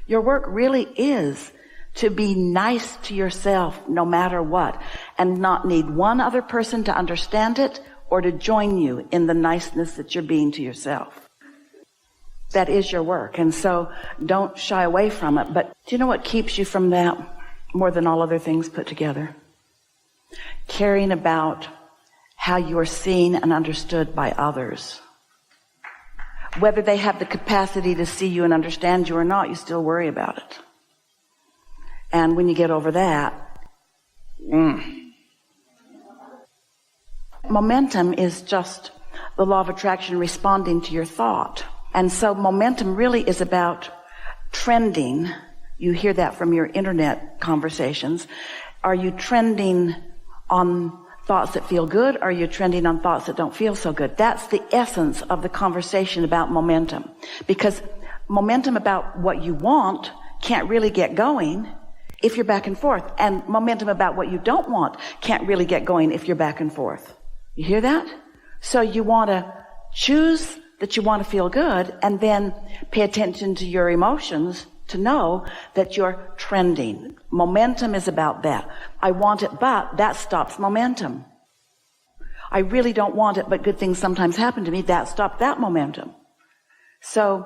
Your work really is to be nice to yourself no matter what, and not need one other person to understand it or to join you in the niceness that you're being to yourself. That is your work, and so don't shy away from it. But do you know what keeps you from that more than all other things put together? Caring about how you are seen and understood by others. Whether they have the capacity to see you and understand you or not, you still worry about it. And when you get over that, momentum is just the law of attraction responding to your thought. And so momentum really is about trending. You hear that from your internet conversations. Are you trending on thoughts that feel good, or are you trending on thoughts that don't feel so good? That's the essence of the conversation about momentum. Because momentum about what you want can't really get going if you're back and forth. And momentum about what you don't want can't really get going if you're back and forth. You hear that? So you want to choose that you want to feel good, and then pay attention to your emotions to know that you're trending. Momentum is about that. I want it, but that stops momentum. I really don't want it, but good things sometimes happen to me. That stops that momentum. So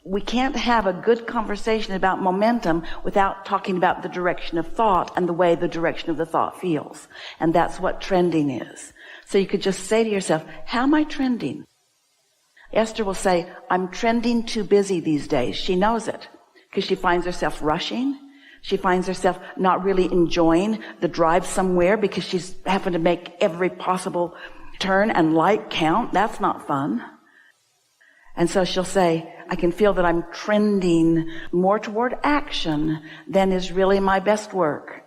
we can't have a good conversation about momentum without talking about the direction of thought and the way the direction of the thought feels. And that's what trending is. So you could just say to yourself, how am I trending? Esther will say, I'm trending too busy these days. She knows it because she finds herself rushing. She finds herself not really enjoying the drive somewhere because she's having to make every possible turn and light count. That's not fun. And so she'll say, I can feel that I'm trending more toward action than is really my best work.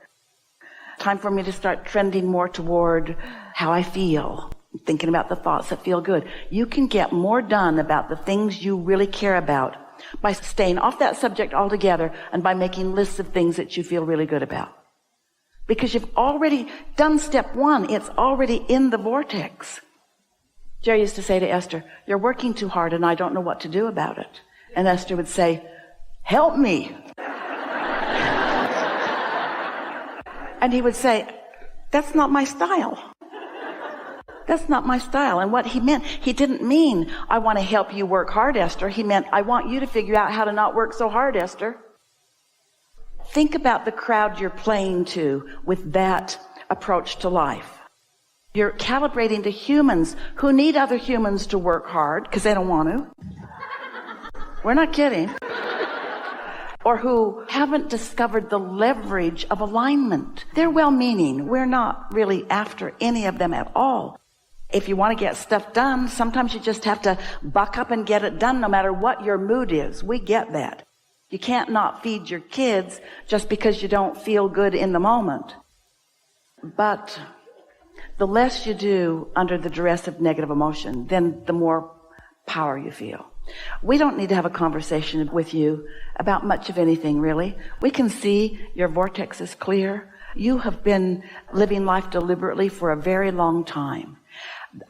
Time for me to start trending more toward how I feel. Thinking about the thoughts that feel good. You can get more done about the things you really care about by staying off that subject altogether and by making lists of things that you feel really good about. Because you've already done step one. It's already in the vortex. Jerry used to say to Esther, you're working too hard and I don't know what to do about it. And Esther would say, help me. And he would say, that's not my style. That's not my style. And what he meant, he didn't mean, I want to help you work hard, Esther. He meant, I want you to figure out how to not work so hard, Esther. Think about the crowd you're playing to with that approach to life. You're calibrating to humans who need other humans to work hard because they don't want to. We're not kidding. Or who haven't discovered the leverage of alignment. They're well-meaning. We're not really after any of them at all. If you want to get stuff done, sometimes you just have to buck up and get it done no matter what your mood is. We get that. You can't not feed your kids just because you don't feel good in the moment. But the less you do under the duress of negative emotion, then the more power you feel. We don't need to have a conversation with you about much of anything, really. We can see your vortex is clear. You have been living life deliberately for a very long time.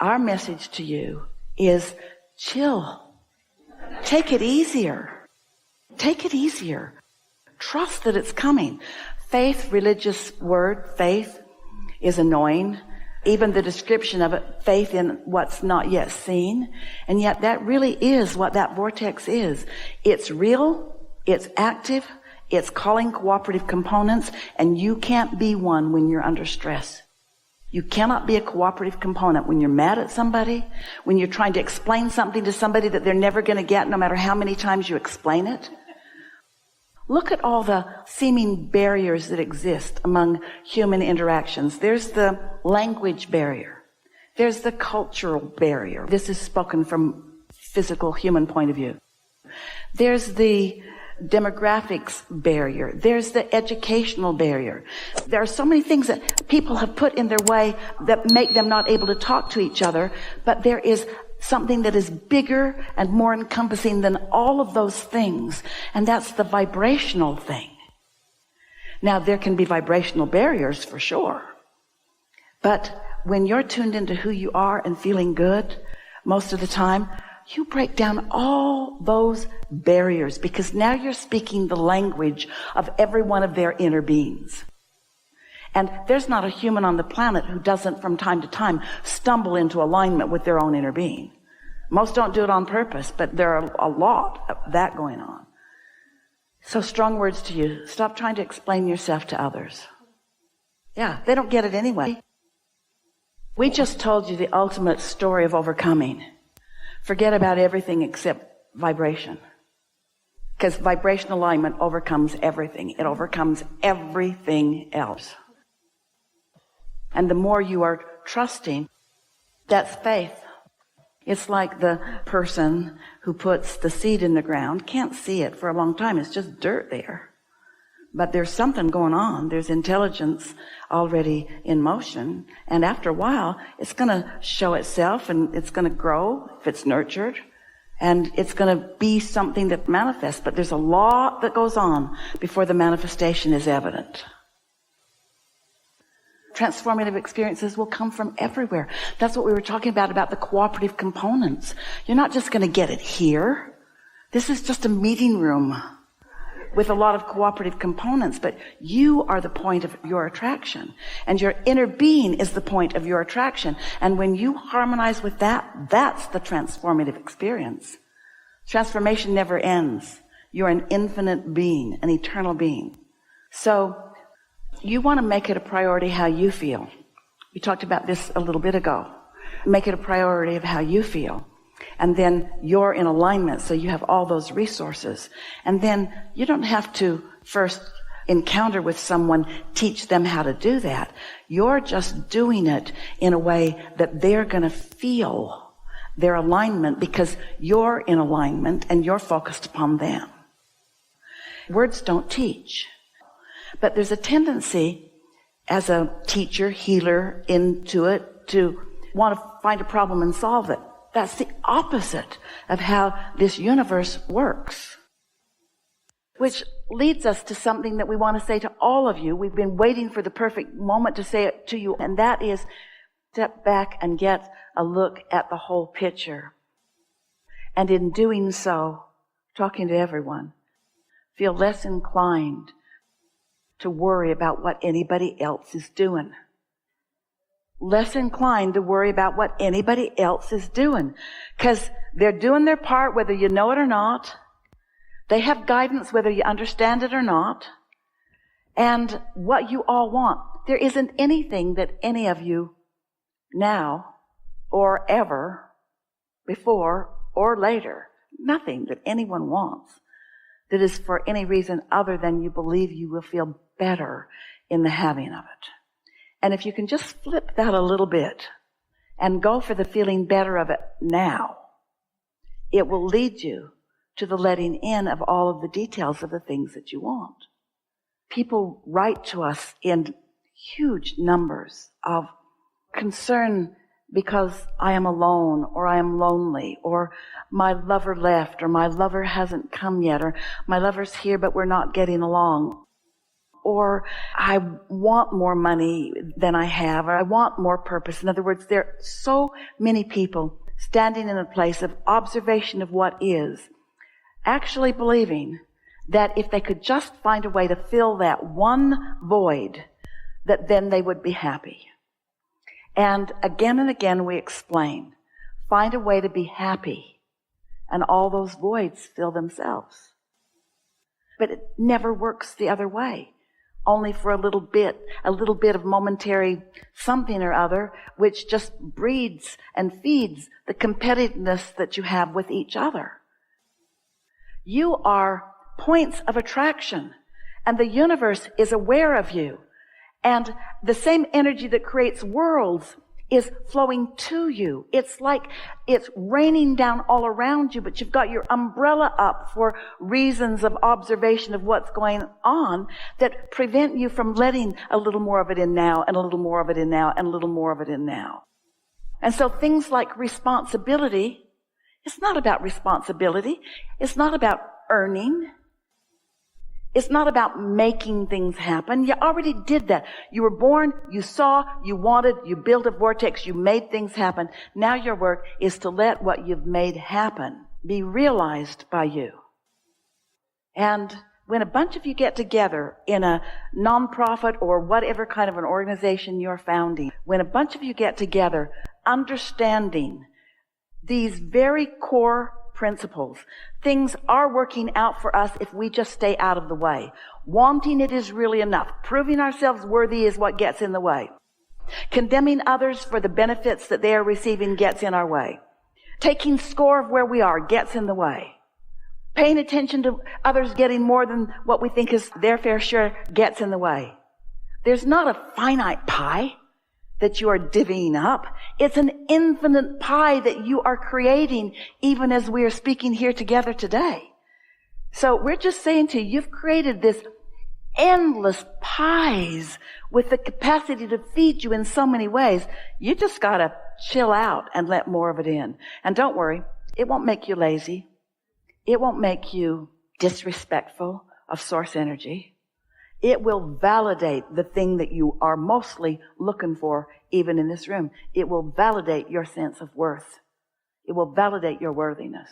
Our message to you is chill. Take it easier. Take it easier. Trust that it's coming. Faith, religious word, faith, is annoying. Even the description of it, faith in what's not yet seen. And yet that really is what that vortex is. It's real, it's active, it's calling cooperative components, and you can't be one when you're under stress. You cannot be a cooperative component when you're mad at somebody, when you're trying to explain something to somebody that they're never going to get no matter how many times you explain it. Look at all the seeming barriers that exist among human interactions. There's the language barrier. There's the cultural barrier. This is spoken from physical human point of view. There's the demographics barrier. There's the educational barrier. There are so many things that people have put in their way that make them not able to talk to each other, but there is something that is bigger and more encompassing than all of those things, and that's the vibrational thing. Now, there can be vibrational barriers for sure, but when you're tuned into who you are and feeling good, most of the time, you break down all those barriers because now you're speaking the language of every one of their inner beings. And there's not a human on the planet who doesn't from time to time stumble into alignment with their own inner being. Most don't do it on purpose, but there are a lot of that going on. So strong words to you. Stop trying to explain yourself to others. Yeah, they don't get it anyway. We just told you the ultimate story of overcoming. Forget about everything except vibration. Because vibration alignment overcomes everything. It overcomes everything else. And the more you are trusting, that's faith. It's like the person who puts the seed in the ground, can't see it for a long time. It's just dirt there. But there's something going on. There's intelligence already in motion. And after a while, it's going to show itself and it's going to grow if it's nurtured. And it's going to be something that manifests. But there's a lot that goes on before the manifestation is evident. Transformative experiences will come from everywhere. That's what we were talking about the cooperative components. You're not just going to get it here. This is just a meeting room with a lot of cooperative components, but you are the point of your attraction. And your inner being is the point of your attraction. And when you harmonize with that, that's the transformative experience. Transformation never ends. You're an infinite being, an eternal being. So you want to make it a priority how you feel. We talked about this a little bit ago. Make it a priority of how you feel. And then you're in alignment, so you have all those resources. And then you don't have to first encounter with someone, teach them how to do that. You're just doing it in a way that they're going to feel their alignment because you're in alignment and you're focused upon them. Words don't teach. But there's a tendency as a teacher, healer, intuit, to want to find a problem and solve it. That's the opposite of how this universe works. Which leads us to something that we want to say to all of you. We've been waiting for the perfect moment to say it to you, and that is step back and get a look at the whole picture. And in doing so, talking to everyone, feel less inclined to worry about what anybody else is doing. Less inclined to worry about what anybody else is doing. Because they're doing their part whether you know it or not. They have guidance whether you understand it or not. And what you all want. There isn't anything that any of you now or ever, before or later, nothing that anyone wants that is for any reason other than you believe you will feel better in the having of it. And if you can just flip that a little bit and go for the feeling better of it now, it will lead you to the letting in of all of the details of the things that you want. People write to us in huge numbers of concern because I am alone, or I am lonely, or my lover left, or my lover hasn't come yet, or my lover's here but we're not getting along. Or I want more money than I have, or I want more purpose. In other words, there are so many people standing in a place of observation of what is, actually believing that if they could just find a way to fill that one void, that then they would be happy. And again we explain, find a way to be happy, and all those voids fill themselves. But it never works the other way. Only for a little bit of momentary something or other, which just breeds and feeds the competitiveness that you have with each other. You are points of attraction, and the universe is aware of you. And the same energy that creates worlds is flowing to you. It's like it's raining down all around you, but you've got your umbrella up for reasons of observation of what's going on that prevent you from letting a little more of it in now, and a little more of it in now, and a little more of it in now. And so things like responsibility, it's not about responsibility. It's not about earning. It's not about making things happen. You already did that. You were born, you saw, you wanted, you built a vortex, you made things happen. Now your work is to let what you've made happen be realized by you. And when a bunch of you get together in a nonprofit or whatever kind of an organization you're founding, when a bunch of you get together understanding these very core principles, things are working out for us if we just stay out of the way. Wanting it is really enough. Proving ourselves worthy is what gets in the way. Condemning others for the benefits that they are receiving gets in our way. Taking score of where we are gets in the way. Paying attention to others getting more than what we think is their fair share gets in the way. There's not a finite pie that you are divvying up. It's an infinite pie that you are creating even as we are speaking here together today. So we're just saying to you, you've created this endless pies with the capacity to feed you in so many ways. You just gotta chill out and let more of it in. And don't worry, it won't make you lazy. It won't make you disrespectful of source energy. It will validate the thing that you are mostly looking for, even in this room. It will validate your sense of worth. It will validate your worthiness.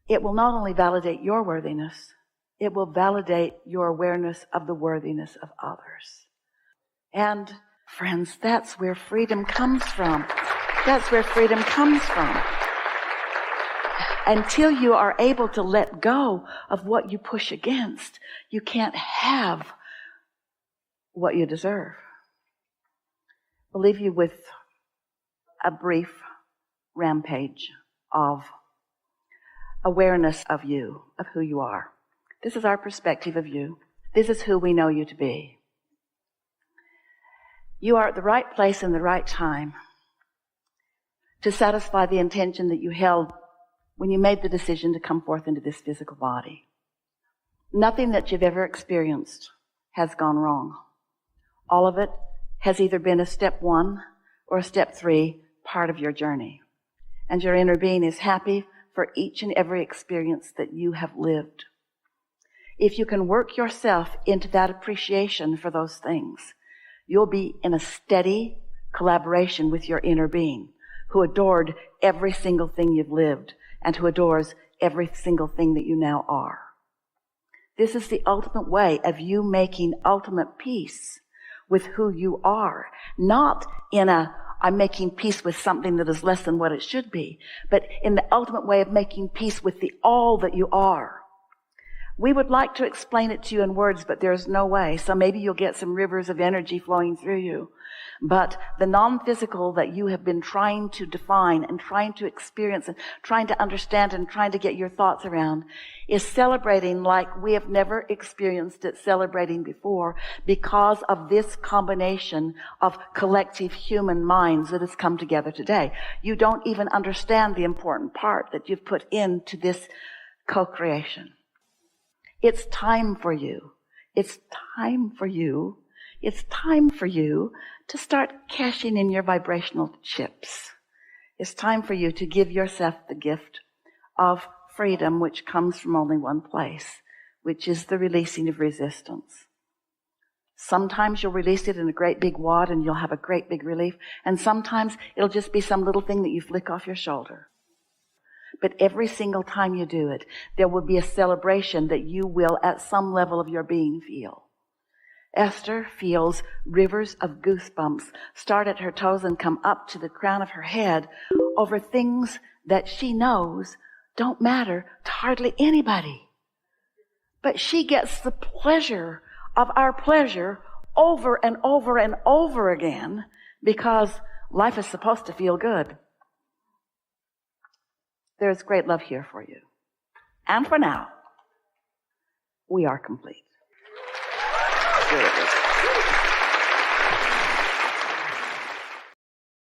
It will not only validate your worthiness, it will validate your awareness of the worthiness of others. And friends, that's where freedom comes from. That's where freedom comes from. Until you are able to let go of what you push against, you can't have what you deserve. I'll leave you with a brief rampage of awareness of you, of who you are. This is our perspective of you. This is who we know you to be. You are at the right place in the right time to satisfy the intention that you held when you made the decision to come forth into this physical body. Nothing that you've ever experienced has gone wrong. All of it has either been a step 1 or a step 3 part of your journey. And your inner being is happy for each and every experience that you have lived. If you can work yourself into that appreciation for those things, you'll be in a steady collaboration with your inner being, who adored every single thing you've lived and who adores every single thing that you now are. This is the ultimate way of you making ultimate peace with who you are. Not in a, I'm making peace with something that is less than what it should be, but in the ultimate way of making peace with the all that you are. We would like to explain it to you in words, but there's no way. So maybe you'll get some rivers of energy flowing through you. But the non-physical that you have been trying to define and trying to experience and trying to understand and trying to get your thoughts around is celebrating like we have never experienced it celebrating before because of this combination of collective human minds that has come together today. You don't even understand the important part that you've put into this co-creation. It's time for you. It's time for you. It's time for you to start cashing in your vibrational chips. It's time for you to give yourself the gift of freedom, which comes from only one place, which is the releasing of resistance. Sometimes you'll release it in a great big wad and you'll have a great big relief. And sometimes it'll just be some little thing that you flick off your shoulder. But every single time you do it, there will be a celebration that you will at some level of your being feel. Esther feels rivers of goosebumps start at her toes and come up to the crown of her head over things that she knows don't matter to hardly anybody. But she gets the pleasure of our pleasure over and over and over again because life is supposed to feel good. There is great love here for you. And for now, we are complete.